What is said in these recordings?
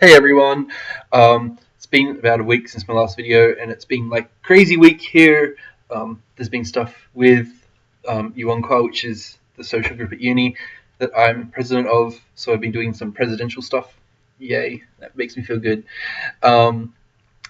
Hey everyone, it's been about a week since my last video, and it's been like crazy week here. There's been stuff with UONCOA, which is the social group at uni that I'm president of. So I've been doing some presidential stuff. Yay, that makes me feel good. Um,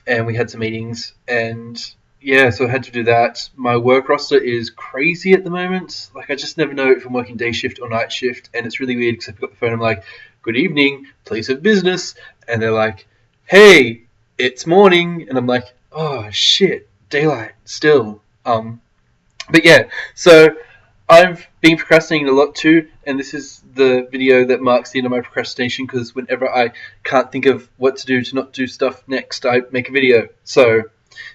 and we had some meetings, and yeah, so I had to do that. My work roster is crazy at the moment. Like I just never know if I'm working day shift or night shift, and it's really weird because I pick up the phone. I'm like, "Good evening, place of business," and they're like, "Hey, it's morning," and I'm like, "Oh shit, daylight still." But yeah, so I've been procrastinating a lot too, and this is the video that marks the end of my procrastination because whenever I can't think of what to do to not do stuff next, I make a video. So,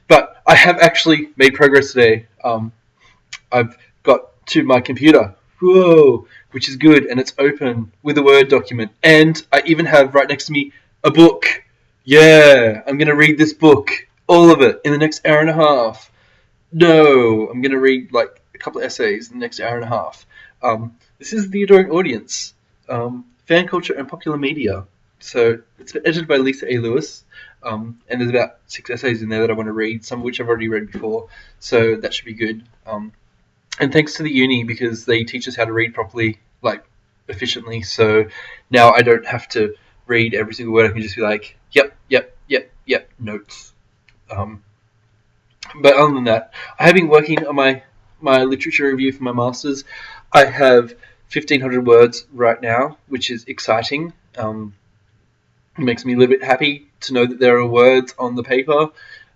but I have actually made progress today. I've got to my computer, whoa, which is good, and it's open with a Word document, and I even have right next to me a book. Yeah, I'm gonna read this book, all of it, in the next hour and a half. No, I'm going to read like a couple of essays in the next hour and a half. This is The Adoring Audience, Fan Culture and Popular Media. So it's been edited by Lisa A. Lewis, and there's about 6 essays in there that I want to read, some of which I've already read before, so that should be good. And thanks to the uni because they teach us how to read properly, like efficiently, so now I don't have to read every single word. I can just be like, yep, yep, yep, yep, notes. But other than that, I have been working on my literature review for my masters. I have 1,500 words right now, which is exciting. It makes me a little bit happy to know that there are words on the paper.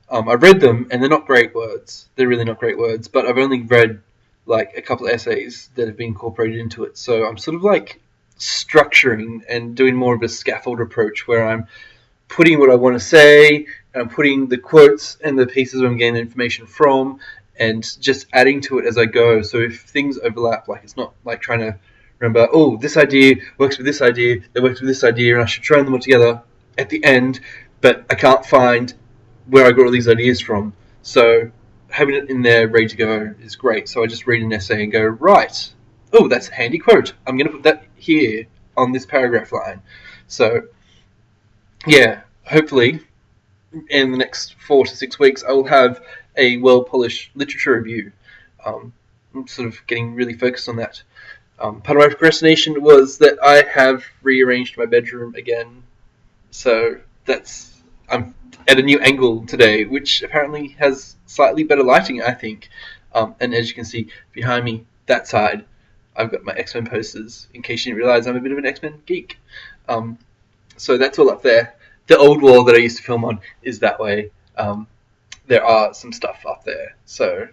I've read them, and they're not great words. They're really not great words, but I've only read like a couple of essays that have been incorporated into it. So I'm sort of like structuring and doing more of a scaffold approach where I'm putting what I want to say, and I'm putting the quotes and the pieces where I'm getting the information from, and just adding to it as I go. So if things overlap, like it's not like trying to remember, oh, this idea works with this idea, that works with this idea, and I should throw them all together at the end, but I can't find where I got all these ideas from. So having it in there ready to go is great. So I just read an essay and go, right, oh, that's a handy quote. I'm going to put that here on this paragraph line. So yeah, hopefully in the next 4 to 6 weeks I will have a well-polished literature review. I'm sort of getting really focused on that. Part of my procrastination was that I have rearranged my bedroom again, so I'm at a new angle today, which apparently has slightly better lighting, I think. And as you can see behind me, that side, I've got my X-Men posters, in case you didn't realize I'm a bit of an X-Men geek. So that's all up there. The old wall that I used to film on is that way. There are some stuff up there, so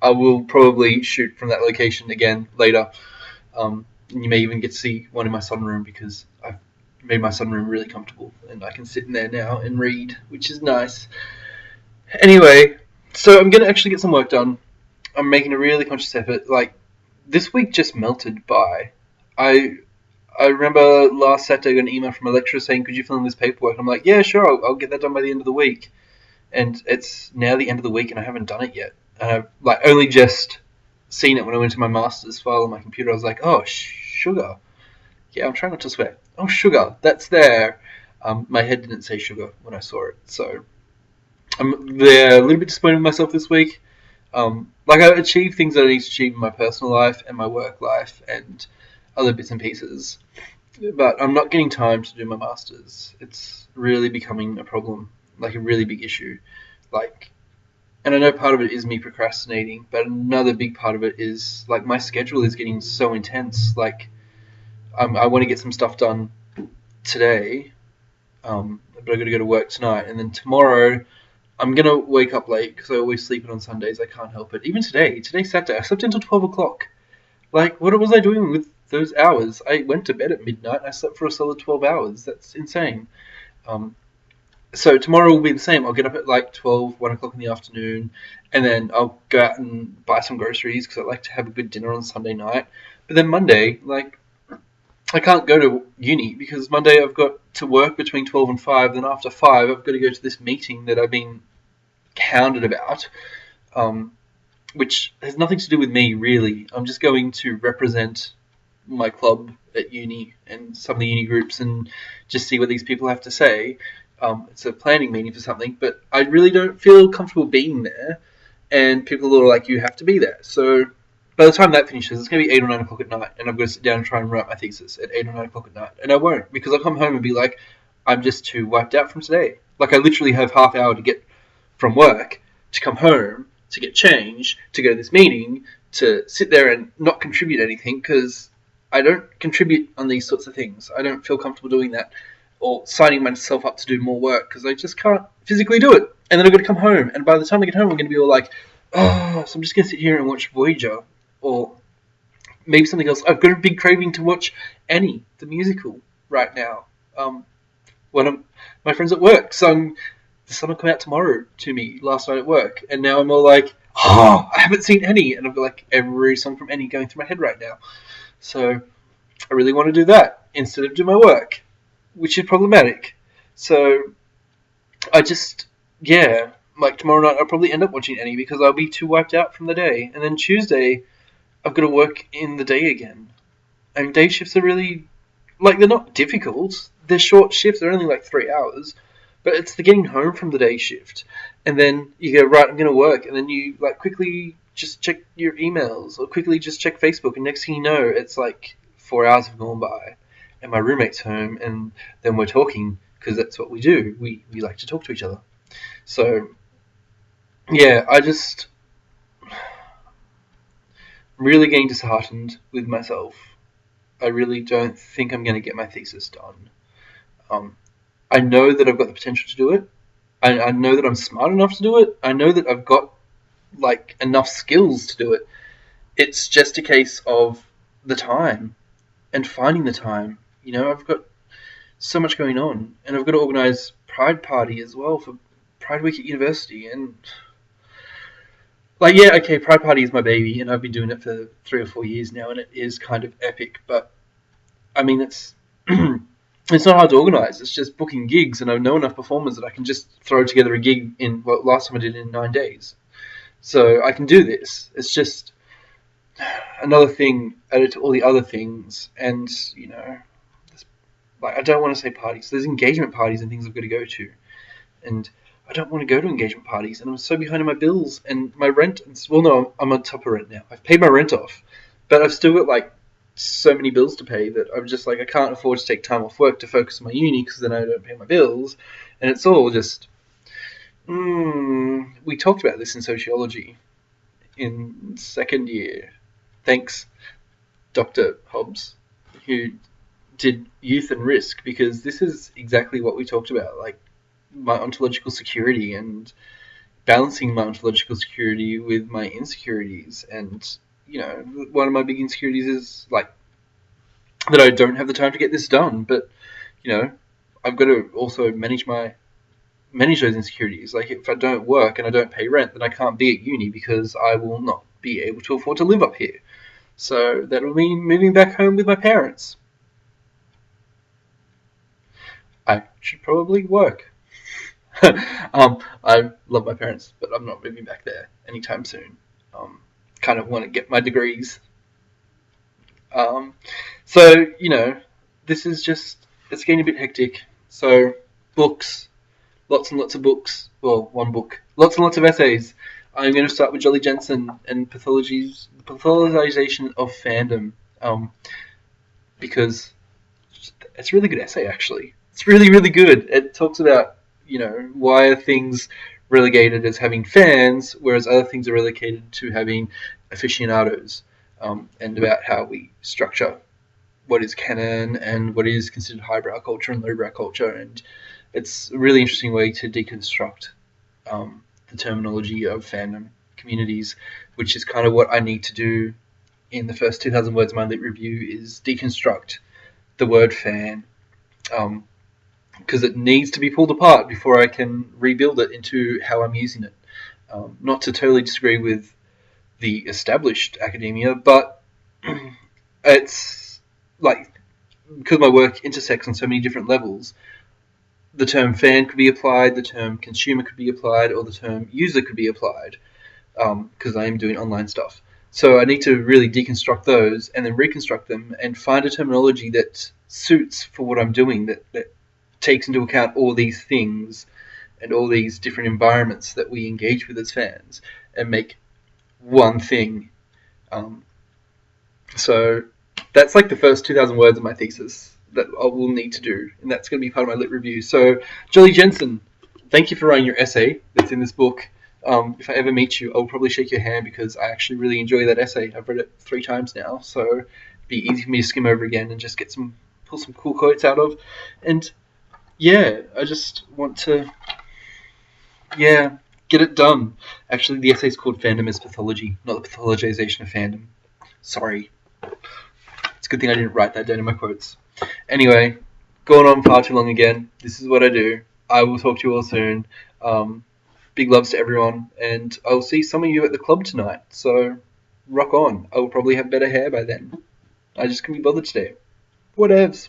I will probably shoot from that location again later. You may even get to see one in my sunroom because I've made my sunroom really comfortable and I can sit in there now and read, which is nice. Anyway, so I'm going to actually get some work done. I'm making a really conscious effort. Like, this week just melted by. I remember last Saturday I got an email from a lecturer saying, could you fill in this paperwork? And I'm like, yeah, sure, I'll get that done by the end of the week. And it's now the end of the week and I haven't done it yet. And I've like only just seen it when I went to my master's file on my computer. I was like, oh, sugar. Yeah, I'm trying not to swear. Oh, sugar, that's there. My head didn't say sugar when I saw it. So I'm a little bit disappointed with myself this week. Like I achieved things that I need to achieve in my personal life and my work life and other bits and pieces. But I'm not getting time to do my masters. It's really becoming a problem, like a really big issue. Like, and I know part of it is me procrastinating, but another big part of it is like my schedule is getting so intense. Like, I want to get some stuff done today, but I've got to go to work tonight, and then tomorrow I'm gonna wake up late because I always sleep in on Sundays. I can't help it. Even today's Saturday. I slept until 12 o'clock. Like, what was I doing with those hours? I went to bed at midnight and I slept for a solid 12 hours. That's insane. So tomorrow will be the same. I'll get up at like 12, 1 o'clock in the afternoon, and then I'll go out and buy some groceries because I like to have a good dinner on Sunday night. But then Monday, like, I can't go to uni because Monday I've got to work between 12 and 5. Then after 5, I've got to go to this meeting that I've been hounded about, which has nothing to do with me, really. I'm just going to represent my club at uni and some of the uni groups and just see what these people have to say. It's a planning meeting for something, but I really don't feel comfortable being there. And people are like, you have to be there. So by the time that finishes, it's going to be 8 or 9 o'clock at night, and I'm going to sit down and try and write my thesis at 8 or 9 o'clock at night. And I won't, because I'll come home and be like, I'm just too wiped out from today. Like, I literally have half hour to get from work, to come home, to get changed, to go to this meeting, to sit there and not contribute anything, because I don't contribute on these sorts of things. I don't feel comfortable doing that, or signing myself up to do more work, because I just can't physically do it. And then I'm going to come home, and by the time I get home, I'm going to be all like, oh, so I'm just going to sit here and watch Voyager, or maybe something else. I've got a big craving to watch Annie, the musical, right now. One of my friends at work sung The Sun Will Come Out Tomorrow to me last night at work, and now I'm all like, oh, I haven't seen Annie, and I've got like every song from Annie going through my head right now. So I really want to do that instead of do my work, which is problematic. So I just, yeah, like tomorrow night I'll probably end up watching Annie because I'll be too wiped out from the day. And then Tuesday, I've got to work in the day again. And day shifts are really, like, they're not difficult. They're short shifts. They're only like 3 hours. But it's the getting home from the day shift. And then you go, right, I'm going to work. And then you, like, quickly just check your emails or quickly just check Facebook. And next thing you know, it's like 4 hours have gone by. And my roommate's home. And then we're talking because that's what we do. We like to talk to each other. So, yeah, I'm really getting disheartened with myself. I really don't think I'm going to get my thesis done. I know that I've got the potential to do it. I know that I'm smart enough to do it. I know that I've got like enough skills to do it. It's just a case of the time and finding the time. You know, I've got so much going on, and I've got to organise Pride Party as well for Pride Week at university, and like, yeah, okay, Pride Party is my baby, and I've been doing it for 3 or 4 years now, and it is kind of epic, but I mean, it's it's not hard to organise. It's just booking gigs, and I know enough performers that I can just throw together a gig in, well, last time I did it in 9 days. So I can do this. It's just another thing added to all the other things, and, you know, like, I don't want to say parties. There's engagement parties and things I've got to go to, and I don't want to go to engagement parties, and I'm so behind on my bills and my rent. Well, no, I'm on top of rent now. I've paid my rent off, but I've still got like so many bills to pay that I'm just like, I can't afford to take time off work to focus on my uni because then I don't pay my bills, and it's all just. We talked about this in sociology in second year. Thanks, Dr. Hobbs, who did youth and risk, because this is exactly what we talked about, like my ontological security and balancing my ontological security with my insecurities. And, you know, one of my big insecurities is like that I don't have the time to get this done, but, you know, I've got to also manage those insecurities. Like, if I don't work and I don't pay rent, then I can't be at uni because I will not be able to afford to live up here. So that will mean moving back home with my parents. I should probably work. I love my parents, but I'm not moving back there anytime soon. Kind of want to get my degrees. So, you know, this is just, it's getting a bit hectic. So, books, lots and lots of books. Well, one book. Lots and lots of essays. I'm going to start with Jolly Jensen and pathologization of fandom. Because it's a really good essay, actually. It's really, really good. It talks about, you know, why are things relegated as having fans, whereas other things are relegated to having aficionados, and about how we structure what is canon and what is considered highbrow culture and lowbrow culture. And it's a really interesting way to deconstruct the terminology of fandom communities, which is kind of what I need to do in the first 2,000 words of my lit review, is deconstruct the word fan. Because it needs to be pulled apart before I can rebuild it into how I'm using it. Not to totally disagree with the established academia, but it's like, because my work intersects on so many different levels, the term fan could be applied, the term consumer could be applied, or the term user could be applied, because I am doing online stuff. So I need to really deconstruct those and then reconstruct them and find a terminology that suits for what I'm doing, that takes into account all these things and all these different environments that we engage with as fans and make one thing. Um, so that's like the first 2,000 words of my thesis that I will need to do, and that's going to be part of my lit review. So, Jolly Jensen, thank you for writing your essay that's in this book. If I ever meet you, I'll probably shake your hand because I actually really enjoy that essay. I've read it 3 times now, so it'd be easy for me to skim over again and just pull some cool quotes out of. And yeah, I just want to, get it done. Actually, the essay's called Fandom is Pathology, not the pathologization of fandom. Sorry. It's a good thing I didn't write that down in my quotes. Anyway, going on far too long again. This is what I do. I will talk to you all soon. Big loves to everyone, and I'll see some of you at the club tonight. So, rock on. I will probably have better hair by then. I just couldn't be bothered today. Whatevs.